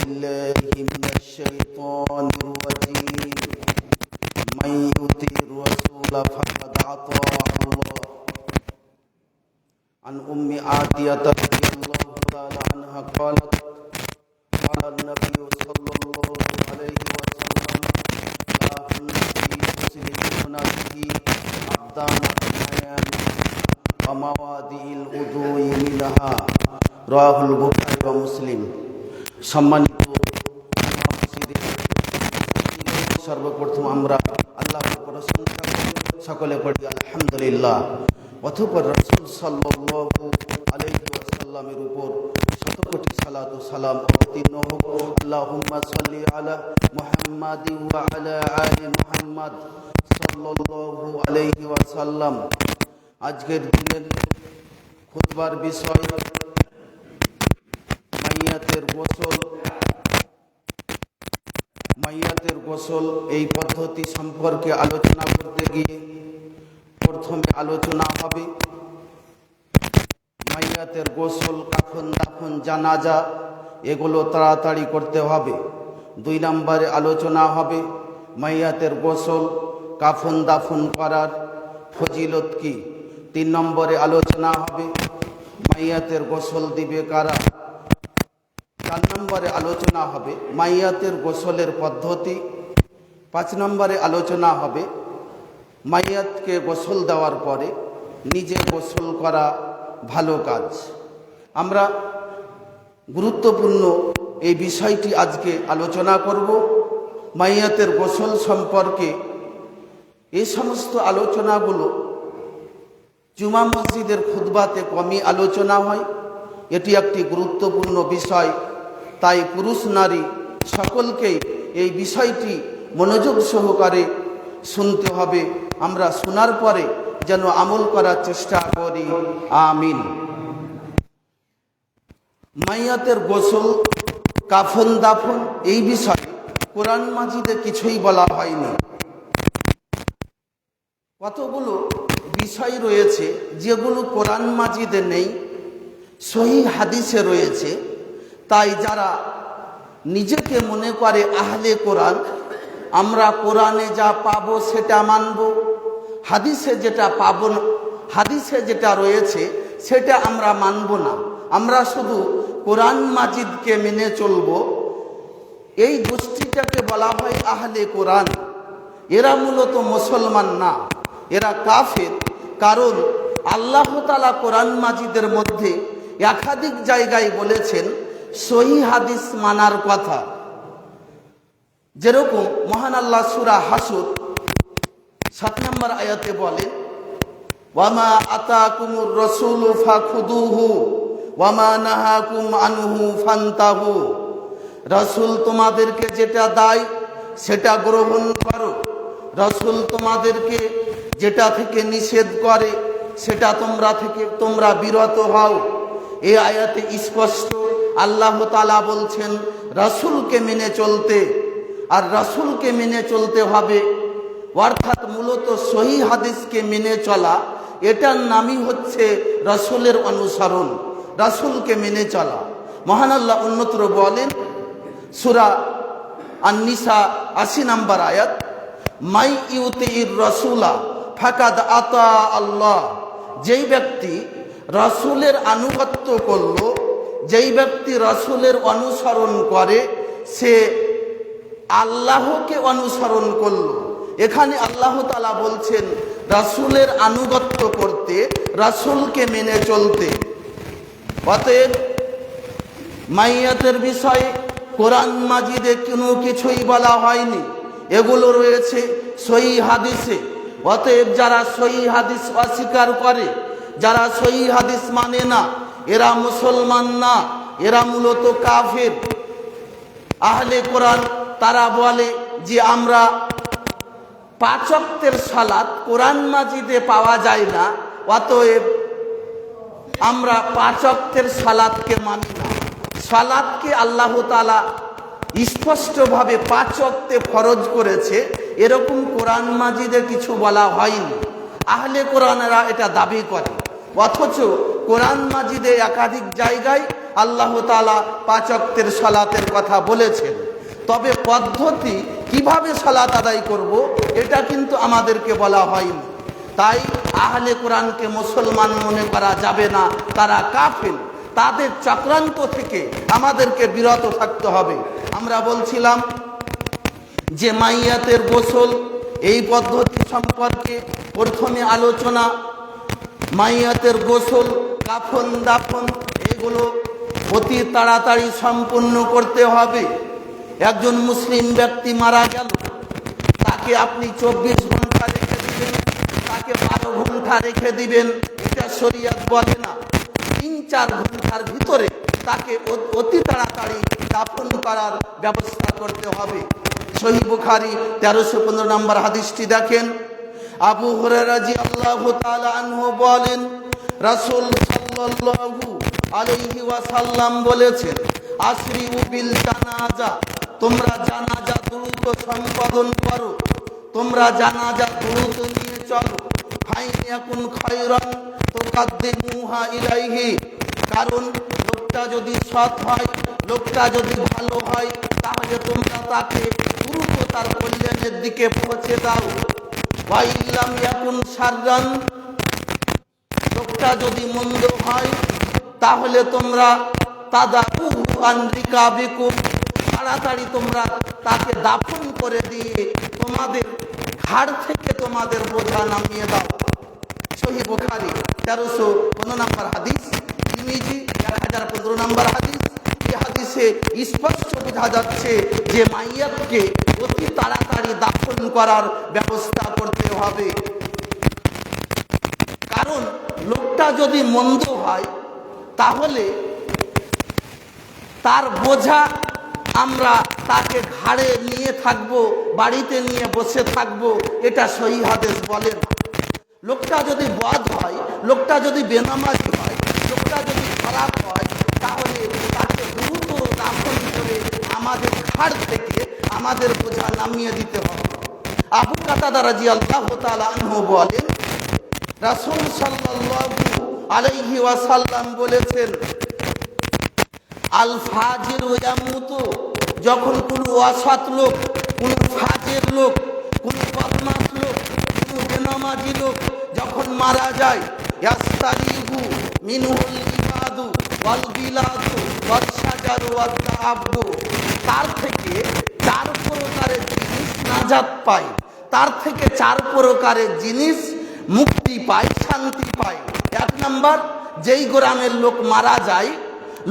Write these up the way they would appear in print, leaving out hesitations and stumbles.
بالله من الشيطان الرجيم من يطع الرسول فقد أطاع الله عن أم عاتية رضي الله تعالى عنها قالت قال النبي صلى الله عليه وسلم لا النبي يسلمون به أقدام الأيام ومواضع الوضوء منها رواه البخاري ومسلم। সম্মানিত সর্বপ্রথম আমরা আল্লাহর প্রশংসা করি, সকলে পড়ি আলহামদুলিল্লাহ। অতঃপর রাসূল সাল্লাল্লাহু আলাইহি ওয়াসাল্লামের উপর শতকোটি সালাত ও সালাম অবতীর্ণ হোক। আল্লাহুম্মা সাল্লি আলা মুহাম্মাদি ওয়া আলা আলি মুহাম্মাদ সাল্লাল্লাহু আলাইহি ওয়াসাল্লাম। আজকের দিনের খুতবার বিষয় মাইয়াতের গোসল। এই পদ্ধতি সম্পর্কে আলোচনা করতে গিয়ে প্রথমে আলোচনা হবে মাইয়াতের গোসল, কাফন দাফন, জানাজা এগুলো তাড়াতাড়ি করতে হবে। 2 নম্বরে আলোচনা হবে মাইয়াতের গোসল, কাফন দাফন করার ফজিলত কি। 3 নম্বরে আলোচনা হবে মাইয়াতের গোসল দিবে কারা। 4 নম্বরে আলোচনা হবে মাইয়াতের গোসলের পদ্ধতি। 5 নম্বরে আলোচনা হবে মাইয়াতকে গোসল দেওয়ার পরে নিজে গোসল করা ভালো কাজ। আমরা গুরুত্বপূর্ণ এই বিষয়টি আজকে আলোচনা করব। মাইয়াতের গোসল সম্পর্কে এই সমস্ত আলোচনাগুলো জুমা মসজিদের খুতবাতে কমই আলোচনা হয়। এটি একটি গুরুত্বপূর্ণ বিষয়, তাই পুরুষ নারী সকলকেই এই বিষয়টি মনোযোগ সহকারে শুনতে হবে। আমরা শোনার পরে যেন আমল করার চেষ্টা করি, আমিন। মাইয়াতের গোসল, কাফন দাফন এই বিষয়ে কোরআন মাজিদে কিছুই বলা হয়নি। কতগুলো বিষয় রয়েছে যেগুলো কোরআন মাজিদে নেই, সহিহ হাদিসে রয়েছে। তাই যারা নিজেকে মনে করে আহলে কোরআন, আমরা কোরআনে যা পাবো সেটা মানব, হাদিসে যেটা পাবো না, হাদিসে যেটা রয়েছে সেটা আমরা মানব না, আমরা শুধু কোরআন মাজিদকে মেনে চলব, এই গোষ্ঠীটাকে বলা হয় আহলে কোরআন। এরা মূলত মুসলমান না, এরা কাফের। কারণ আল্লাহ তাআলা কোরআন মাজিদের মধ্যে একাধিক জায়গায় বলেছেন সহিহ হাদিস মানার কথা। যেরকম মহান আল্লাহ সূরা হাসর 7 নম্বর আয়াতে বলেন, ওয়ামা আতাকুমুর রাসূলু ফাখুদুহু ওয়ামা নাহাকুম আনহু ফান্তাহু। রাসূল তোমাদেরকে যেটা দেয় সেটা গ্রহণ করো, রাসূল তোমাদেরকে যেটা থেকে নিষেধ করে সেটা তোমরা বিরত হও। এই আয়াতে স্পষ্ট আল্লাহ তাআলা বলছেন রাসূলকে মেনে চলতে, আর রাসূলকে মেনে চলতে হবে অর্থাৎ মূলত সহিহ হাদিসকে মেনে চলা। এটার নামই হচ্ছে রাসূলের অনুসরণ, রাসূলকে মেনে চলা। মহান আল্লাহ অন্যত্র বলেন সূরা আন-নিসা 80 নম্বর আয়াত, মাই ইউতির রাসূলা ফাকাদ আতা আল্লাহ। যেই ব্যক্তি রাসূলের আনুগত্য করলো, যেই ব্যক্তি রাসূলের অনুসরণ করে, সে আল্লাহকে অনুসরণ করলো। এখানে আল্লাহ তাআলা বলছেন রাসূলের আনুগত্য করতে, রাসূলকে মেনে চলতে। অতএব মাইয়াতের বিষয়ে কোরআন মাজিদে কোনো কিছুই বলা হয়নি, এগুলো রয়েছে সহিহ হাদিসে। অতএব যারা সহিহ হাদিস অস্বীকার করে, যারা সহিহ হাদিস মানে না, এরা মুসলমান না, এরা মূলত কাফের। আহলে কোরআন তারা বলে যে আমরা 5 ওয়াক্তের সালাত কোরআন মাজিদে পাওয়া যায় না, অতএব আমরা 5 ওয়াক্তের সালাতকে মানি না। সালাতকে আল্লাহ তাআলা স্পষ্টভাবে 5 ওয়াক্তে ফরজ করেছে, এরকম কোরআন মাজিদে কিছু বলা হয়নি। আহলে কোরআনেরা এটা দাবি করে, অথচ কোরআন মাজিদে একাধিক জায়গায় আল্লাহ তাআলা 5 ওয়াক্তের সালাতের কথা বলেছেন। তবে পদ্ধতি কিভাবে সালাত আদায় করব এটা কিন্তু আমাদেরকে বলা হয়নি। তাই আহলে কোরআনকে মুসলমান মনে করা যাবে না, তারা কাফের। তাদের চক্রান্ত থেকে আমাদেরকে বিরত থাকতে হবে। আমরা বলছিলাম যে মাইয়াতের গোসল, এই পদ্ধতি সম্পর্কে প্রথমে আলোচনা। মাইয়াতের গোসল, কাফন দাফন এগুলো অতি তাড়াতাড়ি সম্পূর্ণ করতে হবে। একজন মুসলিম ব্যক্তি মারা গেল, তাকে আপনি 24 ঘন্টা রেখে দিবেন, তাকে 12 ঘন্টা রেখে দিবেন, এটা শরীয়ত বলে না। 3-4 ঘন্টার ভিতরে তাকে অতি তাড়াতাড়ি দাফন করার ব্যবস্থা করতে হবে। সহিহ বুখারী 1315 নম্বর হাদিসটি দেখেন। আবু হুরায়রা রাদিয়াল্লাহু তাআলা আনহু বলেন, রাসূল সাল্লাল্লাহু আলাইহি ওয়াসাল্লাম বলেছেন, আসরিউ বিল জানাজা, তোমরা জানাজা দ্রুত সম্পাদন করো, তোমরা জানাজা দ্রুত নিয়ে চলো। ফাইন ইয়াকুন খায়রান তুকাদ্দিমুহা ইলাইহি, কারণ লোকটা যদি সৎ হয়, লোকটা যদি ভালো হয়, তাহলে তোমরা তাকে দ্রুত তার কল্যাণের দিকে পৌঁছে দাও। ওয়া ইল্লাম ইয়াকুন শাররান, লোকটা যদি মন্দ হয়, তাহলে তোমরা তাদাউহু আন রিকাবিকুম, তাড়াতাড়ি তোমরা তাকে দাফন করে দিয়ে তোমাদের ঘাড় থেকে তোমাদের বোঝা নামিয়ে দাও। সহিহ বুখারী 1315 নম্বর হাদিস, তিরমিজি 1015 নম্বর হাদিস। এই হাদিসে স্পষ্ট বোঝা যাচ্ছে যে মাইয়াতকে অতি তাড়াতাড়ি দাফন করার ব্যবস্থা করতে হবে। কারণ লোকটা যদি মন্দ হয়, তাহলে তার বোঝা আমরা তাকে ঘাড়ে নিয়ে থাকবো, বাড়িতে নিয়ে বসে থাকবো, এটা সহিহ হাদিস বলে না। লোকটা যদি বদ হয়, লোকটা যদি বেনামাজি হয়, লোকটা যদি খারাপ হয়, তাহলে তাকে দ্রুত দাফন করে আমাদের ঘাড় থেকে আমাদের বোঝা নামিয়ে দিতে হবে। আবু কাতাদা রাদিয়াল্লাহু তাআলা আনহু বলেন, রাসূল সাল্লাল্লাহু আলাইহি ওয়াসাল্লাম বলেছেন, আল ফাজির ইয়ামুতু, যখন কোনো অসৎ লোক, কোনো ফাজির লোক, কোনো বদমাশ লোক, কোনো বেনামাজি লোক যখন মারা যায়, ইয়াস্তারিহু মিনহুল ইবাদু ওয়াল বিলাদু ওয়াস শাজারু ওয়াত তাআব্বু, তার থেকে 4 প্রকারের জিনিস নাজাত পায়, তার থেকে 4 প্রকারের জিনিস মুক্তি পায়, শান্তি পায়। 1 নাম্বার, যেই গ্রামের লোক মারা যায়,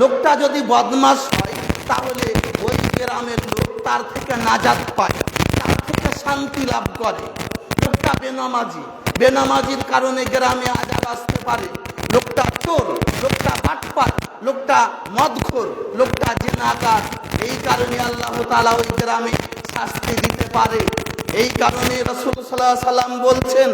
লোকটা যদি বদমাশ হয়, তাহলে ওই গ্রামের লোক তার থেকে নাজাত পায়, তার থেকে শান্তি লাভ করে। লোকটা বেনামাজি, বেনামাজির কারণে গ্রামে আজাব আসতে পারে। লোকটা চোর, লোকটা বাটপার, লোকটা মদখোর, লোকটা জিনাকার, এই কারণে আল্লাহ তাআলা ওই গ্রামে শাস্তি দিতে পারে। এই কারণে রাসূল সাল্লাল্লাহু আলাইহি সাল্লাম বলছেন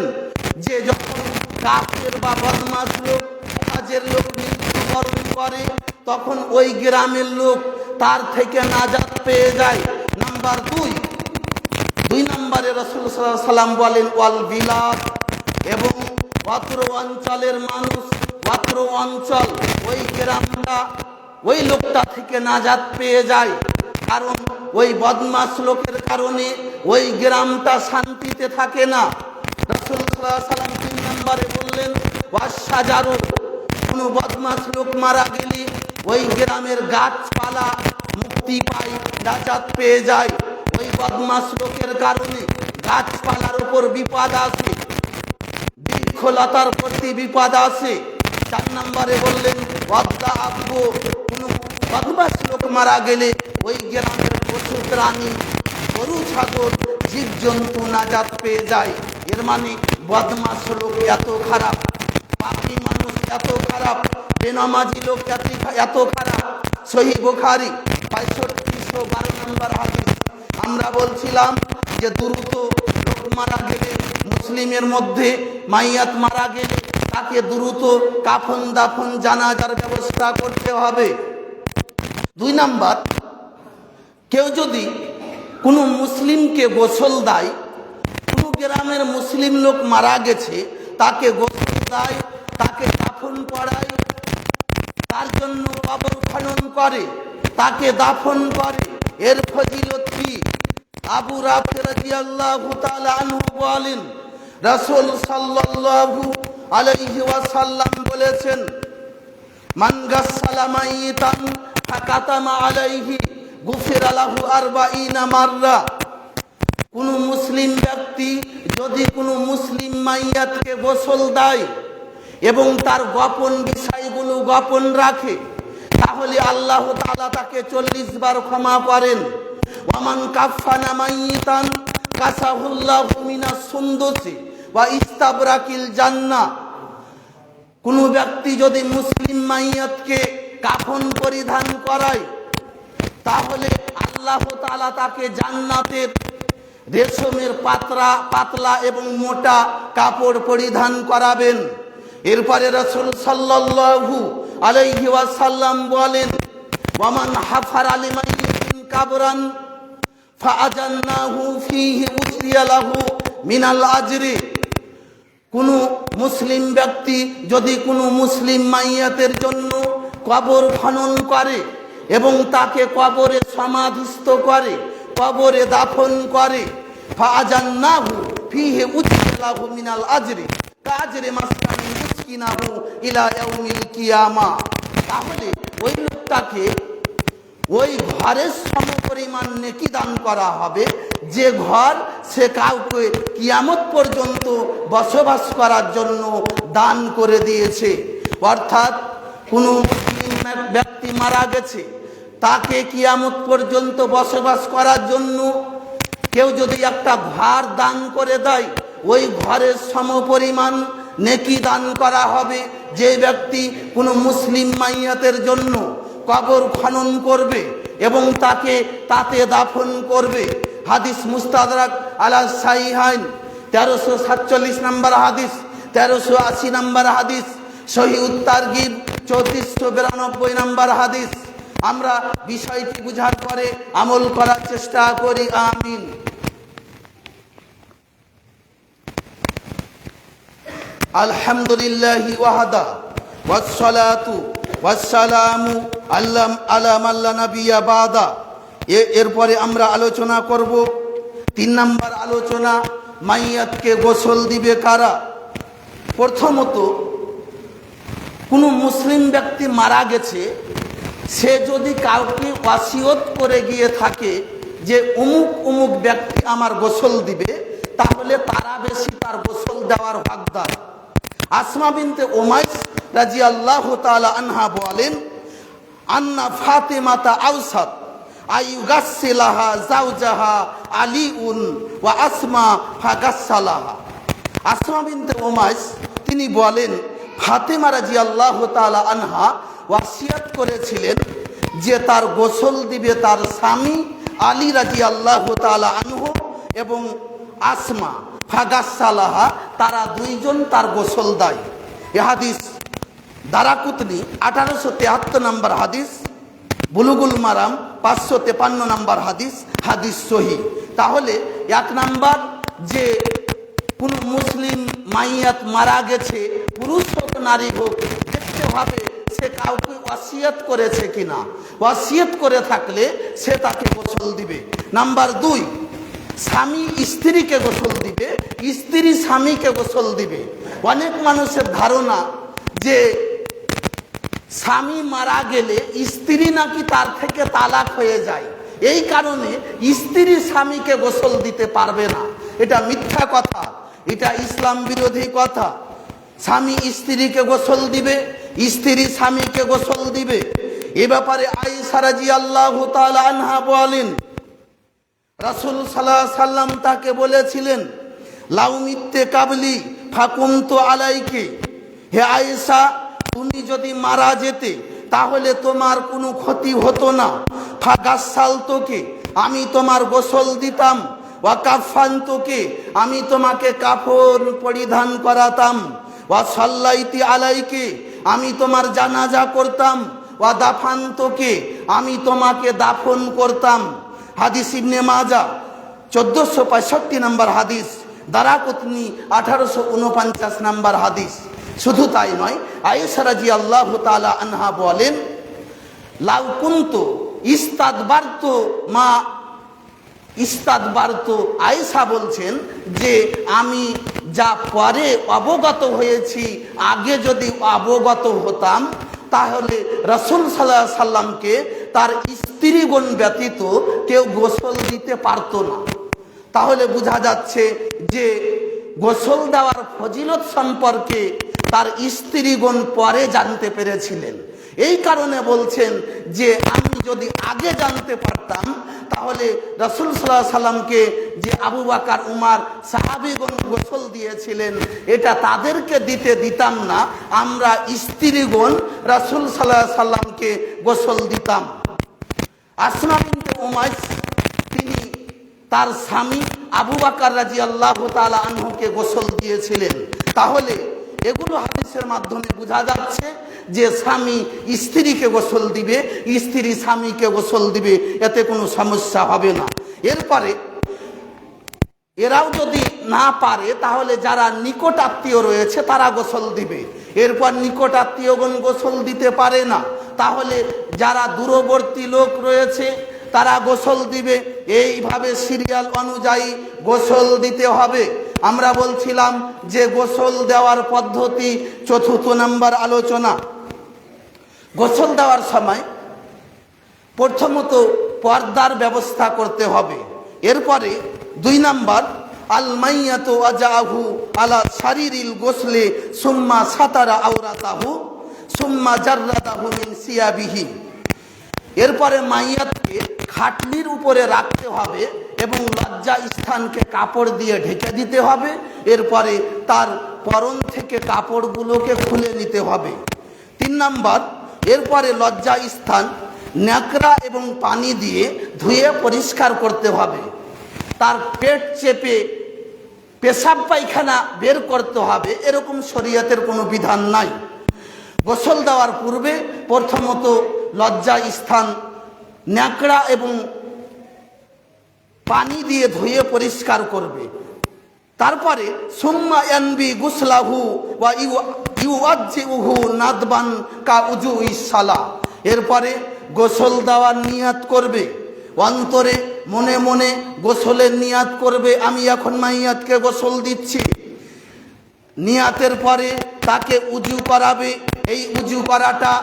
যে যখন কাফের বা বদমাশ লোক, কাজের লোক মৃত্যুবরণ করে, তখন ওই গ্রামের লোক তার থেকে নাজাত পেয়ে যায়। নাম্বার 2 নম্বরে রাসূল সাল্লাল্লাহু আলাইহি সাল্লাম বলেন ওয়াল বিলাদ, এবং অত্র অঞ্চলের মানুষ, অত্র অঞ্চল, ওই গ্রামটা ওই লোকটা থেকে নাজাত পেয়ে যায়। কারণ ওই বদমাশ লোকের কারণে ওই গ্রামটা শান্তিতে থাকে না। রাসূল সাল্লাল্লাহু আলাইহি সাল্লাম 3 নম্বরে বললেন ওয়াস শাজারু, কোনো বদমাশ লোক মারা গেলে ওই গ্রামের গাছপালা মুক্তি পায়, নাজাত পেয়ে যায়। ওই বদমাশ লোকের কারণে গাছপালার উপর বিপদ আসে, বৃক্ষলতার প্রতি বিপদ আসে। 4 নম্বরে বললেন ওয়াদ্দা আব্বু, কোনো বদমাশ লোক মারা গেলে ওই গ্রামের পশু প্রাণী, গরু ছাগল, জীবজন্তু নাজাত পেয়ে যায়। এর মানে বদমাশ লোক এত খারাপ, পাপী মানুষ এত খারাপ, বেনামাজি লোক এত খারাপ। সহিহ বুখারী 6512 নম্বর হাদিস। আমরা বলছিলাম যে দ্রুত লোক মারা গেলে, মুসলিমের মধ্যে মাইয়াত মারা গেলে তাকে দ্রুত কাফন দাফন জানাজার ব্যবস্থা করতে হবে। 2 নাম্বার, কেউ যদি কোনো মুসলিমকে গোসল দেয়, কোনো গ্রামের মুসলিম লোক মারা গেছে, তাকে গোসল দেয়, তাকে কাফন পরায়, জন্য কবর খনন করে, তাকে দাফন করে, এর ফজিলত কি? আবু রাফি রাদিয়াল্লাহু তাআলা আনহু বলেন, রাসূল সাল্লাল্লাহু আলাইহি ওয়াসাল্লাম বলেছেন, মান গাসসালা মাইতান ফাকাতামা আলাইহি গুফিরা লাহু 40 মাররা। কোন মুসলিম ব্যক্তি যদি কোনো মুসলিম মাইয়াতকে গোসল দেয় এবং তার গোপন বিষয়গুলো গোপন রাখে, তাহলে আল্লাহ তাআলা তাকে 40 বার ক্ষমা করেন। ওয়ামান কাফানা মাইতান কাসাহুল্লাহু মিনাস সুন্দুসি ওয়া ইস্তাবরাকিল জান্নাহ। কোন ব্যক্তি যদি মুসলিম মাইয়াতকে কাফন পরিধান করায়, তাহলে আল্লাহ তাআলা তাকে জান্নাতের রেশমের পাতলা এবং মোটা কাপড় পরিধান করাবেন। এরপরে রাসূল সাল্লাল্লাহু আলাইহি ওয়াসাল্লাম বলেন, ওয়ামান হাফারা লিমাইয়িতিন কাবরান ফাআজান্নাহু ফীহি উসরিয়া লাহু মিনাল আজরি। কোন মুসলিম ব্যক্তি যদি কোনো মুসলিম মাইয়াতের জন্য কবর খনন করে এবং তাকে কবরে সমাধিস্থ করে, কবরে দাফন করে, ফাআজান্নাহু ফীহি উসরিয়া লাহু মিনাল আজরি কাজরে মাসকানি মুসকিনাহু ইলা ইয়াউমিল কিয়ামা। তাহলে ওই লোকটাকে ওই ঘরের সমপরিমাণ নেকি দান করা হবে, যে ঘর সে কাউকে কিয়ামত পর্যন্ত বসবাস করার জন্য দান করে দিয়েছে। অর্থাৎ কোনো মুসলিম ব্যক্তি মারা গেছে, তাকে কিয়ামত পর্যন্ত বসবাস করার জন্য কেউ যদি একটা ঘর দান করে দেয়, ওই ঘরের সমপরিমাণ নেকি দান করা হবে। যে ব্যক্তি কোনো মুসলিম মাইয়াতের জন্য কবর খনন করবে এবং তাকে তাতে দাফন করবে। হাদিস মুস্তাদরাক আলা সাহিহাইন 1347 নম্বর হাদিস, 1380 নম্বর হাদিস, সহিহ তারগিব 3492 নম্বর হাদিস। আমরা বিষয়টি বুঝার পরে আমল করার চেষ্টা করি। আমিন। আলহামদুলিল্লাহি ওয়াহদা ওয়াসসালাতু ওয়াসসালামু আলা মান লা নাবিয়্যা বাদা। এরপরে আমরা আলোচনা করব 3 নম্বর আলোচনা, মাইয়াতকে গোসল দিবে কারা। প্রথমত, কোনো মুসলিম ব্যক্তি মারা গেছে, সে যদি কাউকে ওয়াসিয়ত করে গিয়ে থাকে যে অমুক অমুক ব্যক্তি আমার গোসল দিবে, তাহলে তারা বেশি তার গোসল দেওয়ার হকদার। আসমা বিনতে উমাইস রাদিয়াল্লাহু তাআলা আনহা বলেন, আন্না ফাতিমাতা আওসাত আইগাসসিলাহা যাওজাহা আলীউন ওয়া আসমা ফাগাসসালাহা। আসমা বিনতে উমাইস তিনি বলেন, ফাতিমা রাদিয়াল্লাহু তাআলা আনহা ওয়াসিয়াত করেছিলেন যে তার গোসল দিবে তার স্বামী আলী রাদিয়াল্লাহু তাআলা আনহু এবং আসমা ফাগাসসালাহা, তারা দুইজন তার গোসল দেয়। এ হাদিস দারাকুতনি 1873 নম্বর হাদিস, বুলুগুল মারাম 553 নম্বর হাদিস, হাদিস সহিহ। তাহলে 1 নাম্বার, যে কোন মুসলিম মাইয়াত মারা গেছে, পুরুষ হোক নারী হোক, দেখতে হবে সে কাউকে ওয়াসিয়াত করেছে কিনা। ওয়াসিয়াত করে থাকলে সে তাকে গোসল দিবে। নাম্বার 2, স্বামী স্ত্রীকে গোসল দিবে, স্ত্রী স্বামীকে গোসল দিবে। অনেক মানুষের ধারণা যে স্বামী মারা গেলে স্ত্রী নাকি তার থেকে তালাক হয়ে যায়, এই কারণে স্ত্রী স্বামীকে গোসল দিতে পারবে না। এটা মিথ্যা কথা, এটা ইসলাম বিরোধী কথা। স্বামী স্ত্রীকে গোসল দিবে, স্ত্রী স্বামীকে গোসল দিবে। এ ব্যাপারে আয়েশা রাদিয়াল্লাহু তাআলা আনহা বলেন, রাসূল সাল্লাল্লাহু আলাইহি সাল্লাম তাকে বলেছিলেন, লাউ মিত্তে কাবলি ফাকুমতু আলাইকি। হে আয়েশা, তুমি যদি মারা যেতে তাহলে তোমার কোনো ক্ষতি হতো না। ফাগাসসালতুকি, আমি তোমার গোসল দিতাম। ওয়া কাফানতুকি, আমি তোমাকে কাফন পরিধান করাতাম। ওয়া সাল্লাইতি আলাইকি, আমি তোমার জানাজা করতাম। ওয়া দাফানতুকি, আমি তোমাকে দাফন করতাম। হাদিস ইবনে মাজাহ 1465 নম্বর হাদিস, দারাকুতনি 1849 নম্বর হাদিস। শুধু তাই নয়, আয়েশা রাদিয়াল্লাহু তাআলা আনহা বলেন, লাউ কুনতু ইস্তাদবারতু মা ইস্তাদবারতু, আয়েশা বলছেন যে আমি যা পরে অবগত হয়েছি, আগে যদি অবগত হতাম তাহলে রাসূল সাল্লাল্লাহু আলাইহি সাল্লামকে তার স্ত্রীগণ ব্যতীত কেউ গোসল দিতে পারতো না। তাহলে বোঝা যাচ্ছে যে গোসল দেওয়ার ফজিলত সম্পর্কে তার স্ত্রীগণ পরে জানতে পেরেছিলেন। এই কারণে বলছেন যে আমি যদি আগে জানতে পারতাম তাহলে রাসূল সাল্লাল্লাহু আলাইহি সাল্লামকে যে আবু বকর উমর সাহাবীগণ গোসল দিয়েছিলেন এটা তাদেরকে দিতাম না, আমরা স্ত্রীগণ রাসূল সাল্লাল্লাহু আলাইহি সাল্লামকে গোসল দিতাম। আসমা বিনতে উমাইস তিনি তার স্বামী আবু বকর রাদিয়াল্লাহু তাআলা আনহুকে গোসল দিয়েছিলেন। তাহলে এগুলো হাদিসের মাধ্যমে বোঝা যাচ্ছে যে স্বামী স্ত্রীকে গোসল দিবে, স্ত্রী স্বামীকে গোসল দিবে, এতে কোনো সমস্যা হবে না। এরপরে এরাও যদি না পারে তাহলে যারা নিকট আত্মীয় রয়েছে তারা গোসল দিবে। এরপর নিকট আত্মীয়গণ গোসল দিতে পারে না, তাহলে যারা দূরবর্তী লোক রয়েছে তারা গোসল দিবে। এইভাবে সিরিয়াল অনুযায়ী গোসল দিতে হবে। আমরা বলছিলাম যে গোসল দেওয়ার পদ্ধতি, চতুর্থ নাম্বার আলোচনা। গোসল দেওয়ার সময় প্রথমত পর্দার ব্যবস্থা করতে হবে। এরপরে 2 নাম্বার আল মাইয়াতু ওয়াজাহু আলা শারীরিল গোসলে সুম্মা সাতারা আওরাতাহু সুম্মা জাররাদাহু মিন সিয়াবিহি। এরপরে মাইয়াতকে খাটলির উপরে রাখতে হবে এবং লজ্জা স্থানকে কাপড় দিয়ে ঢেকে দিতে হবে। এরপরে তার পরন থেকে কাপড়গুলোকে খুলে নিতে হবে। 3 নাম্বার এরপরে লজ্জা স্থান ন্যাকড়া এবং পানি দিয়ে ধুয়ে পরিষ্কার করতে হবে। তার পেট চেপে পেশাব পায়খানা বের করতে হবে, এরকম শরীয়তের কোনো বিধান নাই। গোসল দেওয়ার পূর্বে প্রথমত লজ্জা স্থান ন্যাকড়া এবং পানি দিয়ে ধুয়ে পরিষ্কার করবে। তারপরে সুম্মা ইয়ানবি গুসলাহু ওয়া ইউওয়াজ্জিউহু নাদবান কা উজুইস সালাহ। এরপরে গোসল দেওয়ার নিয়াত করবে, অন্তরে মনে মনে গোসলের নিয়াত করবে, আমি এখন মাইয়াতকে গোসল দিচ্ছি। নিয়াতের পরে তাকে উজু করাবে। এই উজু করাটা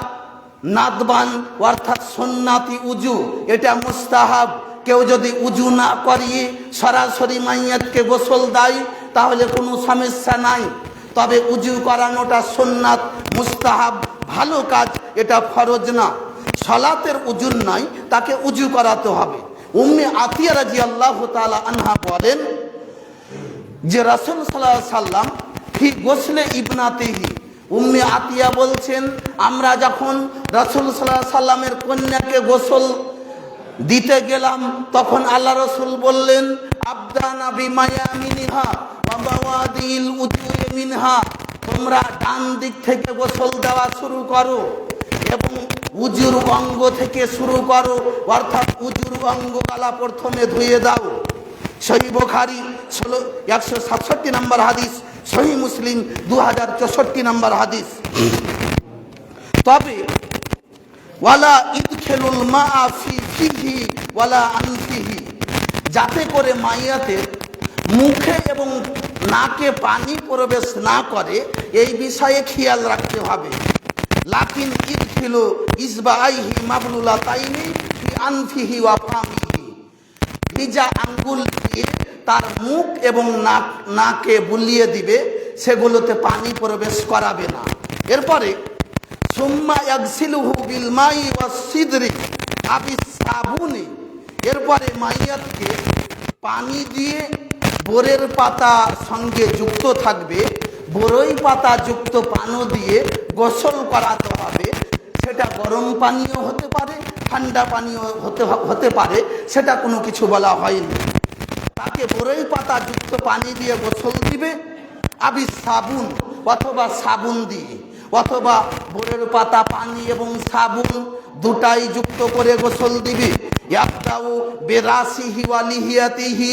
নাদবান অর্থাৎ সুন্নাতি উজু, এটা মুস্তাহাব। কেউ যদি উজু না করিয়ে সরাসরি মাইয়াতকে গোসল দেয় তাহলে কোনো সমস্যা নাই, তবে উজু করানোটা সুন্নাত, মুস্তাহাব, ভালো কাজ, এটা ফরজ না। সালাতের উজুর নাই, তাকে উজু করাতে হবে। উম্মে আতিয়া রাদিয়াল্লাহু তাআলা আনহা বলেন যে রাসূল সাল্লাল্লাহু আলাইহি সাল্লাম ফি গোসলে ইবনাতিহি, উম্মে আতিয়া বলছেন আমরা যখন রাসূল সাল্লাল্লাহু আলাইহি সাল্লামের কন্যাকে গোসল দিতে গেলাম তখন আল্লাহ রাসূল বললেন আবদানা বিমায়ামিনিহা ওয়া বাওয়াদিল উজুই মিনহা, তোমরা ডান দিক থেকে গোসল দেওয়া শুরু করো এবং উজুর অঙ্গ থেকে শুরু করো, অর্থাৎ উজুর অঙ্গগুলা প্রথমে ধুয়ে দাও। সহিহ বুখারী 167 নম্বর হাদিস, সহিহ মুসলিম 2064 নম্বর হাদিস। তবে ওয়ালা ইদখিলুল মাআ ফি ফিহি ওয়ালা আনফিহি, যাতে করে মাইয়াতের মুখে এবং নাকে পানি প্রবেশ না করে এই বিষয়ে খেয়াল রাখতে হবে। লাকিন ইদখিলু ইসবাআইহি মাবলুলাতাইনি ফি আনফিহি ওয়া ফামিহি, ভিজা আঙ্গুল দিয়ে তার মুখ এবং নাকে বুলিয়ে দিবে, সেগুলোতে পানি প্রবেশ করাবে না। এরপরে সুম্মা ইয়াগসিলুহু বিল মাই ওয়াস সিদরি আবিস সাবুনি, এরপরে মাইয়াতকে পানি দিয়ে বোরের পাতা সঙ্গে যুক্ত থাকবে, বরই পাতা যুক্ত পানি দিয়ে গোসল করাতে হবে। সেটা গরম পানীয় হতে পারে, ঠান্ডা পানীয় হতে পারে, সেটা কোনো কিছু বলা হয়নি। তাকে বরই পাতা যুক্ত পানি দিয়ে গোসল দিবে, আবিস সাবুন অথবা সাবুন দিয়ে, অথবা বোরের পাতা পানি এবং সাবুন দুটাই যুক্ত করে গোসল দিবে। ইয়াবদাউ বিরাসিহি ওয়া লিহিয়াতিহি,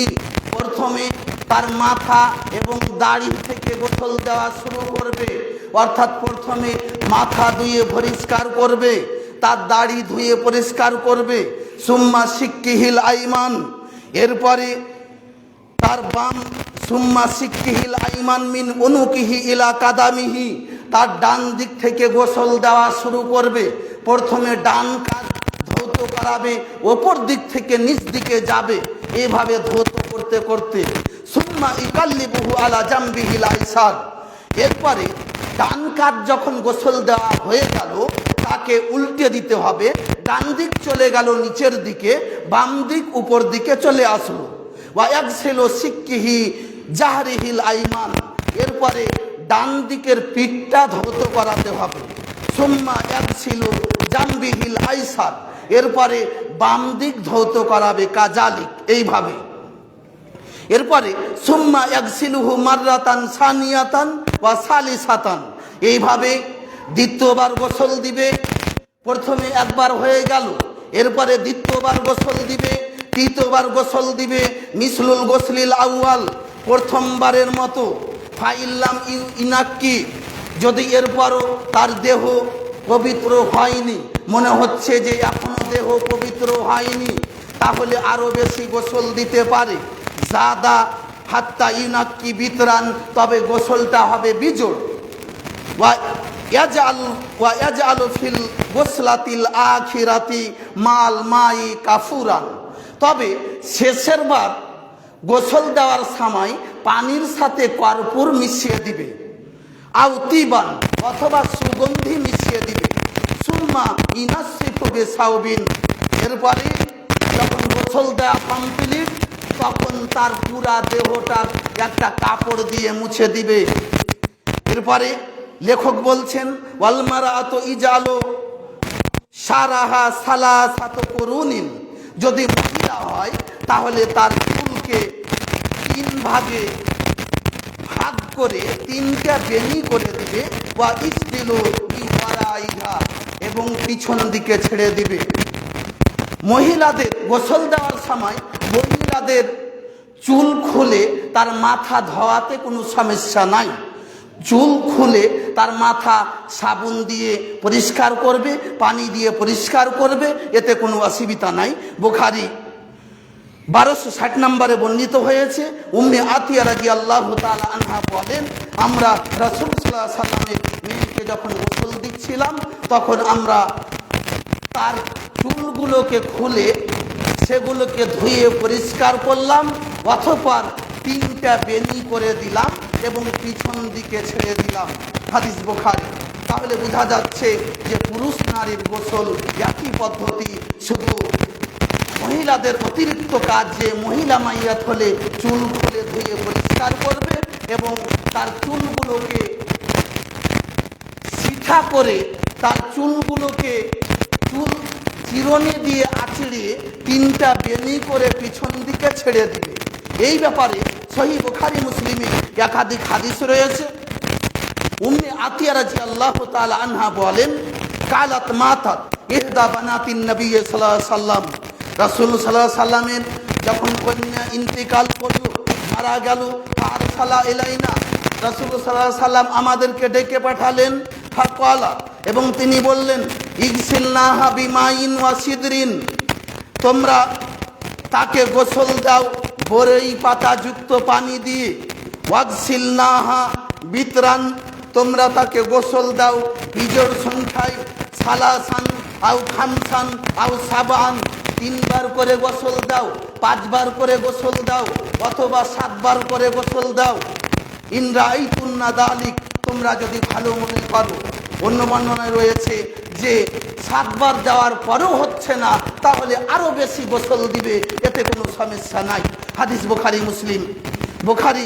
প্রথমে তার মাথা এবং দাড়ি থেকে গোসল দেওয়া শুরু করবে, অর্থাৎ প্রথমে মাথা ধুয়ে পরিষ্কার করবে, তার দাড়ি ধুয়ে পরিষ্কার করবে। সুম্মা সিক্কিহিল আইমান, এরপরে তার বাম, সুম্মা সিক্কিহিল আইমান মিন উনুকিহি ইলা কাদামিহি, তার ডান দিক থেকে গোসল দেওয়া শুরু করবে। প্রথমে ডান কাঁধ ধৌত করাবে, ওপর দিক থেকে নিচ দিকে যাবে, এভাবে ধৌত করতে করতে সুম্মা ইকাল্লিবুহু আলা জামবিহিল আইসার, এরপরে ডান কাঁধ যখন গোসল দেওয়া হয়ে গেল তাকে উল্টে দিতে হবে। ডান দিক চলে গেল নিচের দিকে, বাম দিক উপর দিকে চলে আসলো। ওয়া ইয়াগসিলু সিক্কিহি জাহরিহিল আইমান, এরপরে ডান দিকের পিঠটা ধৌত করাতে হবে। সুম্মা ইয়াগসিলু জামবিহিল আইসার, এরপরে বাম দিক ধৌত করাবে কাজালিক, এইভাবে। এরপরে সুম্মা ইয়াগসিলুহু মাররাতান সানিয়াতান ওয়া সালিসাতান, এইভাবে দ্বিতীয়বার গোসল দিবে। প্রথমে একবার হয়ে গেল, এরপরে দ্বিতীয়বার গোসল দিবে, তৃতীয়বার গোসল দিবে মিসলুল গোসলিল আউয়াল, প্রথমবারের মতো। ফাইল্লাম ইনাক্কি, যদি এরপরও তার দেহ পবিত্র হয়নি, মনে হচ্ছে যে এখনো দেহ পবিত্র হয়নি, তাহলে আরো বেশি গোসল দিতে পারে। জাদা হাত্তা ইনাক্কি বিতরান, তবে গোসলটা হবে বিজোড়। ওয়া ইয়াজআলু ফিল গোসলাতিল আখিরাতি মাল মাই কাফুরান, তবে শেষের বার গোসল দেওয়ার সময় পানির সাথে কর্পূর মিশিয়ে দিবে। আও তিবান, অথবা সুগন্ধি মিশিয়ে দিবে। সুম্মা ইনাসিফু বিসাউবিন, এরপরে যখন গোসল দেওয়া কমপ্লিট তখন তার পুরা দেহটার একটা কাপড় দিয়ে মুছে দিবে। এরপরে লেখক বলছেন ওয়াল মারাতু ইজালু শারাহা সালাসাতু কুরুনিন, যদি মহিলা হয় তাহলে তার চুলকে 3 ভাগে ভাগ করে 3টা বেনি করে দিবে। ওয়া ইসদিলু বিওয়ারাইহা, এবং পিছন দিকে ছেড়ে দিবে। মহিলাদের গোসল দেওয়ার সময় মহিলাদের চুল খুলে তার মাথা ধোয়াতে কোনো সমস্যা নাই। চুল খুলে তার মাথা সাবুন দিয়ে পরিষ্কার করবে, পানি দিয়ে পরিষ্কার করবে, এতে কোনো অসুবিধা নাই। বুখারী 1260 নম্বরে বর্ণিত হয়েছে। উম্মে আতিয়া রাদিয়াল্লাহু তাআলা আনহা বলেন, আমরা রাসূল সাল্লাল্লাহু আলাইহি ওয়াসাল্লামের মেয়েকে যখন গোসল দিচ্ছিলাম তখন আমরা তার চুলগুলোকে খুলে সেগুলোকে ধুয়ে পরিষ্কার করলাম, অতঃপর 3টা বেনি করে দিলাম এবং পিছন দিকে ছেড়ে দিলাম। হাদিস বুখারী। তাহলে বোঝা যাচ্ছে যে পুরুষ নারীর গোসল একই পদ্ধতি, শুধু মহিলাদের অতিরিক্ত কাজ যে মহিলা মাইয়াত হলে চুল খুলে ধুয়ে পরিষ্কার করবে এবং তার চুলগুলোকে সিধা করে তার চুলগুলোকে চুল চিরুনি দিয়ে আঁচড়িয়ে 3টা বেনি করে পিছন দিকে ছেড়ে দিবে। এই ব্যাপারে সহিহ বুখারী মুসলিমে একাধিক হাদিস রয়েছে। উম্মে আতিয়া রাদিয়াল্লাহু তাআলা আনহা বলেন, কালাত মাতাত ইহদা বানাতিন নবী সাল্লাল্লাহু আলাইহি ওয়াসাল্লাম, রাসূল সাল্লাল্লাহু আলাইহি ওয়াসাল্লামের যখন কন্যা ইন্তেকাল করলো, মারা গেল, আরসালা ইলাইনা, রাসূল সাল্লাল্লাহু আলাইহি ওয়াসাল্লাম আমাদেরকে ডেকে পাঠালেন। ফাকালা, এবং তিনি বললেন, ইগসিলনাহা বিমাইন ওয়া সিদরিন, তোমরা তাকে গোসল দাও বরই পাতা যুক্ত পানি দিয়ে। ওয়াগসিলনাহা বিতরান, তোমরা তাকে গোসল দাও বিজোড় সংখ্যায়। সালাসান আও খামসান আও সাবান, 3বার করে গোসল দাও, 5বার করে গোসল দাও, অথবা 7বার করে গোসল দাও। ইন রাআইতুন্না যালিক, তোমরা যদি ভালো মনে করো। অন্য বর্ণনায় রয়েছে যে 7বার দেওয়ার পরেও হচ্ছে না, তাহলে আরো বেশি গোসল দিবে, এতে কোনো সমস্যা নাই। হাদিস বুখারী মুসলিম। বুখারী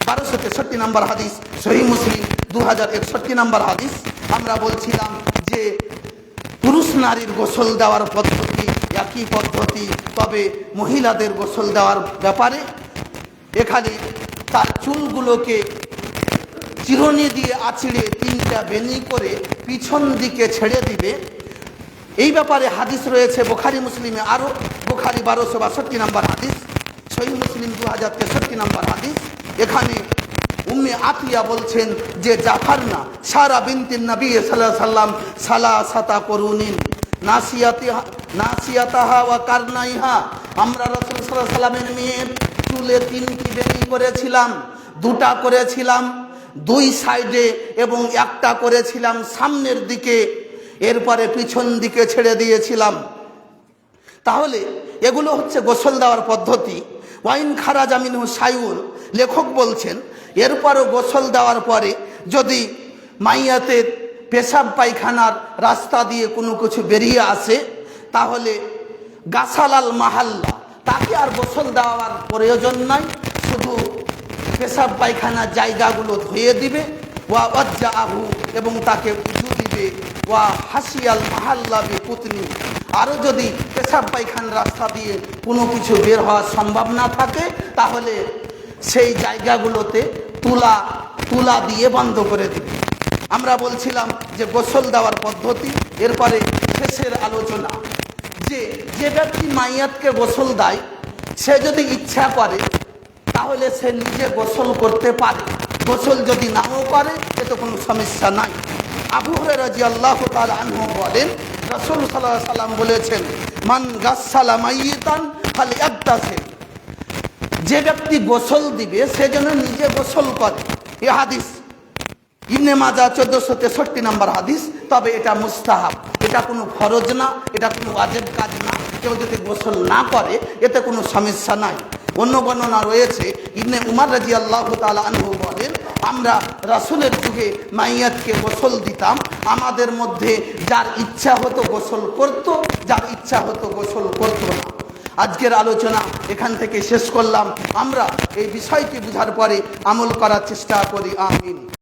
1263 নম্বর হাদিস, সহিহ মুসলিম 2061 নম্বর হাদিস। আমরা বলছিলাম যে পুরুষ নারীর গোসল দেওয়ার পদ্ধতি একই পদ্ধতি, তবে মহিলাদের গোসল দেওয়ার ব্যাপারে এখানে তার চুলগুলোকে চিরুনি দিয়ে আঁচড়ে 3টা বেনি করে পিছন দিকে ছেড়ে দিবে। এই ব্যাপারে হাদিস রয়েছে বুখারী মুসলিমে, আরও বুখারী 1262 নম্বর হাদিস, সহিহ মুসলিম 2063 নম্বর হাদিস। এখানে উম্মে আতিয়া বলছেন যে জাফারনা সারা বিনতিন নবী সাল্লাল্লাহু আলাইহি ওয়াসাল্লাম সালাসাতা কুরুনিন, নাসিয়াতাহা ওয়া কারনাইহা, আমরা রাসূল সাল্লাল্লাহু আলাইহি সাল্লামের মেয়ের চুলে 3টি বেনি করেছিলাম, 2টা করেছিলাম 2 সাইডে এবং 1টা করেছিলাম সামনের দিকে, এরপরে পিছন দিকে ছেড়ে দিয়েছিলাম। তাহলে এগুলো হচ্ছে গোসল দেওয়ার পদ্ধতি। ওয়াইন খারাজা মিনহু শাইউন, লেখক বলছেন এরপরও গোসল দেওয়ার পরে যদি মাইয়াতের পেশাব পায়খানার রাস্তা দিয়ে কোনো কিছু বেরিয়ে আসে, তাহলে গাসালাল মাহাল্লা, তাকে আর গোসল দেওয়ার প্রয়োজন নাই, শুধু পেশাব পায়খানার জায়গাগুলো ধুয়ে দিবে। ওয়া ওয়াজ্জাহু, এবং তাকে উজু দিবে। ওয়া হাসিয়াল মাহাল্লা বিপুতনি, আরও যদি পেশাব পায়খানার রাস্তা দিয়ে কোনো কিছু বের হওয়া সম্ভব না থাকে, তাহলে সেই জায়গাগুলোতে তুলা দিয়ে বন্ধ করে দিবে। আমরা বলছিলাম যে গোসল দেওয়ার পদ্ধতি। এরপরে শেষের আলোচনা, যে ব্যক্তি মাইয়াতকে গোসল দেয়, সে যদি ইচ্ছা করে তাহলে সে নিজে গোসল করতে পারে, গোসল যদি নাও করে এতে কোনো সমস্যা নাই। আবু হুরায়রা রাদিয়াল্লাহু তাআলা আনহু বলেন, রাসূল সাল্লাল্লাহু আলাইহি সাল্লাম বলেছেন, মান গাসসালা মাইয়িতান ফালইয়াগতাসিল, যে ব্যক্তি গোসল দিবে সে যেন নিজে গোসল করে। এই হাদিস ইবনে মাজাহ 1463 নম্বর হাদিস। তবে এটা মুস্তাহাব, এটা কোনো ফরজ না, এটা কোনো ওয়াজিব কাজ না। কেউ যদি গোসল না করে এতে কোনো সমস্যা নাই। অন্য বর্ণনা রয়েছে, ইবনে উমর রাদিয়াল্লাহু তাআলা আনহু বলেন, আমরা রাসূলের যুগে মাইয়াতকে গোসল দিতাম, আমাদের মধ্যে যার ইচ্ছা হতো গোসল করত, যার ইচ্ছা হতো গোসল করত না। আজকের আলোচনা এখান থেকে শেষ করলাম। আমরা এই বিষয়টি বুঝার পরে আমল করার চেষ্টা করি। আমিন।